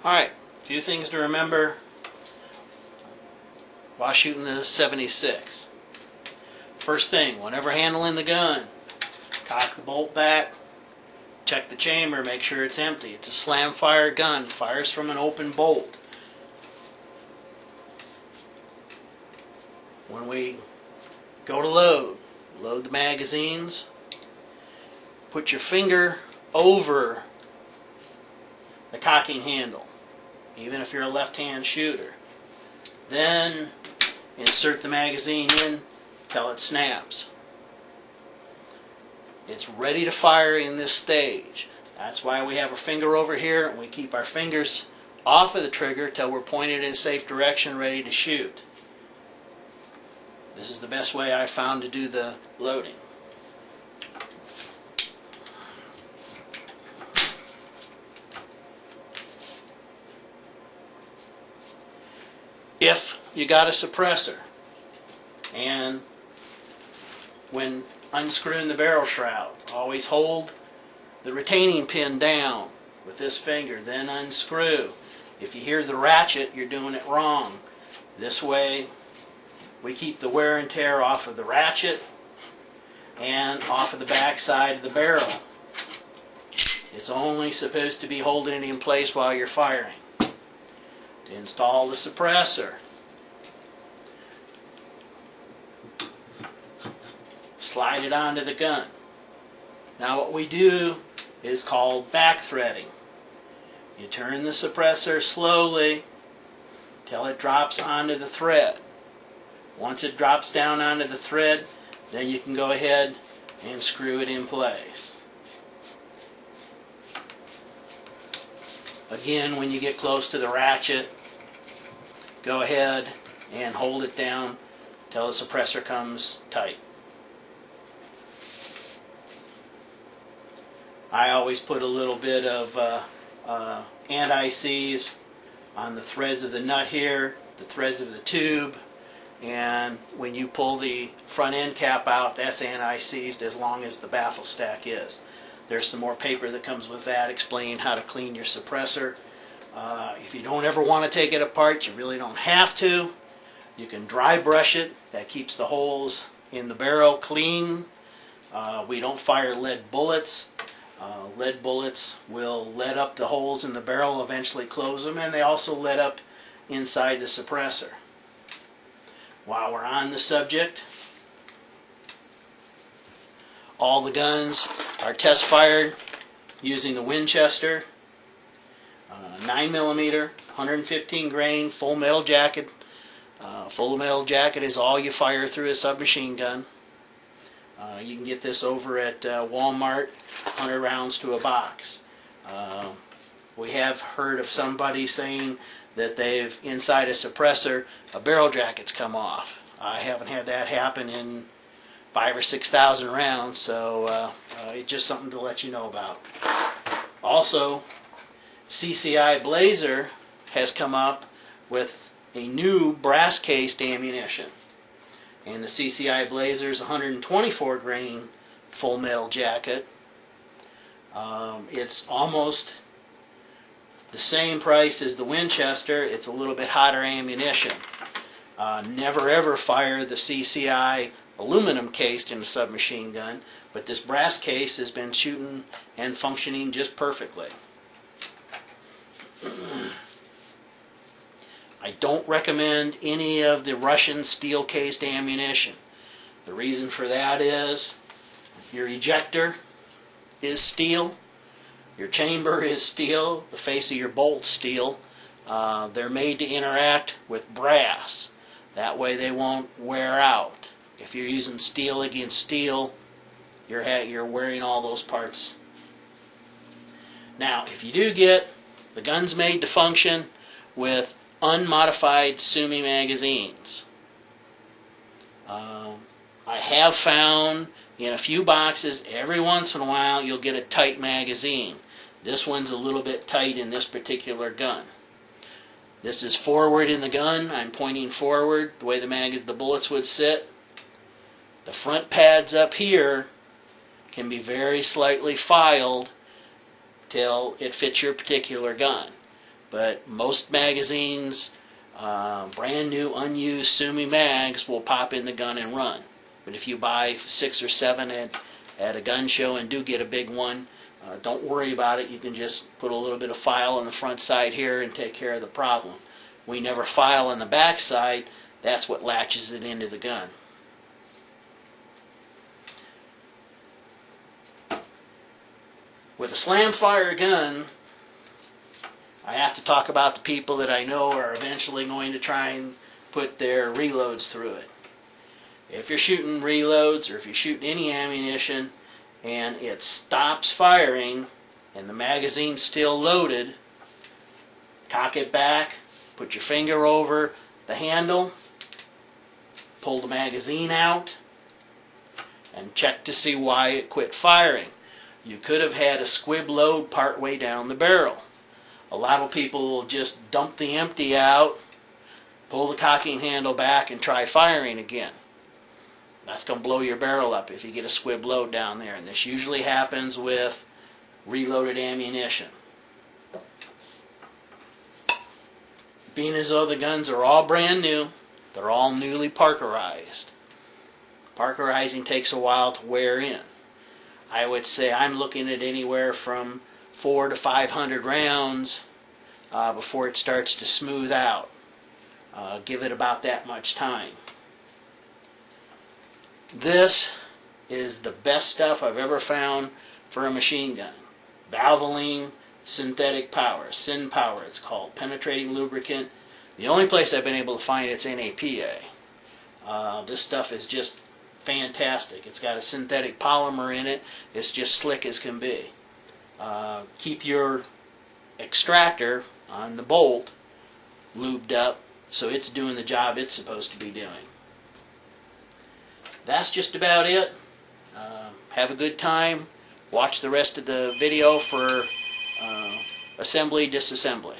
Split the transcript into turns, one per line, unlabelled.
Alright, a few things to remember while shooting the 76. First thing, whenever handling the gun, cock the bolt back, check the chamber, make sure it's empty. It's a slam fire gun, fires from an open bolt. When we go to load the magazines, put your finger over the cocking handle, even if you're a left-hand shooter. Then insert the magazine in till it snaps. It's ready to fire in this stage. That's why we have our finger over here, and we keep our fingers off of the trigger till we're pointed in a safe direction, ready to shoot. This is the best way I found to do the loading. If you got a suppressor, and when unscrewing the barrel shroud, always hold the retaining pin down with this finger, then unscrew. If you hear the ratchet, you're doing it wrong. This way we keep the wear and tear off of the ratchet and off of the back side of the barrel. It's only supposed to be holding it in place while you're firing. To install the suppressor, slide it onto the gun. Now what we do is called back threading. You turn the suppressor slowly till it drops onto the thread. Once it drops down onto the thread, then you can go ahead and screw it in place. Again, when you get close to the ratchet, go ahead and hold it down till the suppressor comes tight. I always put a little bit of anti-seize on the threads of the nut here, the threads of the tube, and when you pull the front end cap out, that's anti-seized as long as the baffle stack is. There's some more paper that comes with that explaining how to clean your suppressor. If you don't ever want to take it apart, you really don't have to. You can dry brush it. That keeps the holes in the barrel clean. We don't fire lead bullets. Lead bullets will lead up the holes in the barrel, eventually close them, and they also lead up inside the suppressor. While we're on the subject, all the guns are test fired using the Winchester 9mm, 115 grain, full metal jacket. Full metal jacket is all you fire through a submachine gun. You can get this over at Walmart, 100 rounds to a box. We have heard of somebody saying that they've, inside a suppressor, a barrel jacket's come off. I haven't had that happen in 5,000 or 6,000 rounds, so it's just something to let you know about. Also, CCI Blazer has come up with a new brass-cased ammunition. And the CCI Blazer's 124 grain full metal jacket. It's almost the same price as the Winchester. It's a little bit hotter ammunition. Never ever fire the CCI aluminum cased in a submachine gun, but this brass case has been shooting and functioning just perfectly. I don't recommend any of the Russian steel-cased ammunition. The reason for that is your ejector is steel, your chamber is steel, the face of your bolt's steel. They're made to interact with brass. That way they won't wear out. If you're using steel against steel, you're wearing all those parts. Now, if you do get the guns made to function with unmodified Sumi magazines. I have found in a few boxes, every once in a while, you'll get a tight magazine. This one's a little bit tight in this particular gun. This is forward in the gun. I'm pointing forward, the way the bullets would sit. The front pads up here can be very slightly filed till it fits your particular gun. but most magazines, brand new unused Sumi mags, will pop in the gun and run. But if you buy 6 or 7 at a gun show and do get a big one, don't worry about it. You can just put a little bit of file on the front side here and take care of the problem. We never file on the back side. That's what latches it into the gun. With a slam fire gun, I have to talk about the people that I know are eventually going to try and put their reloads through it. If you're shooting reloads or if you're shooting any ammunition and it stops firing and the magazine's still loaded, cock it back, put your finger over the handle, pull the magazine out, and check to see why it quit firing. You could have had a squib load part way down the barrel. A lot of people will just dump the empty out, pull the cocking handle back, and try firing again. That's going to blow your barrel up if you get a squib load down there. And this usually happens with reloaded ammunition. Being as though the guns are all brand new, they're all newly Parkerized. Parkerizing takes a while to wear in. I would say I'm looking at anywhere from 400 to 500 rounds before it starts to smooth out. Give it about that much time. This is the best stuff I've ever found for a machine gun. Valvoline synthetic power, Syn Power it's called, penetrating lubricant. The only place I've been able to find it's NAPA. This stuff is just fantastic. It's got a synthetic polymer in it. It's just slick as can be. Keep your extractor on the bolt lubed up so it's doing the job it's supposed to be doing. That's just about it. Have a good time. Watch the rest of the video for assembly, disassembly.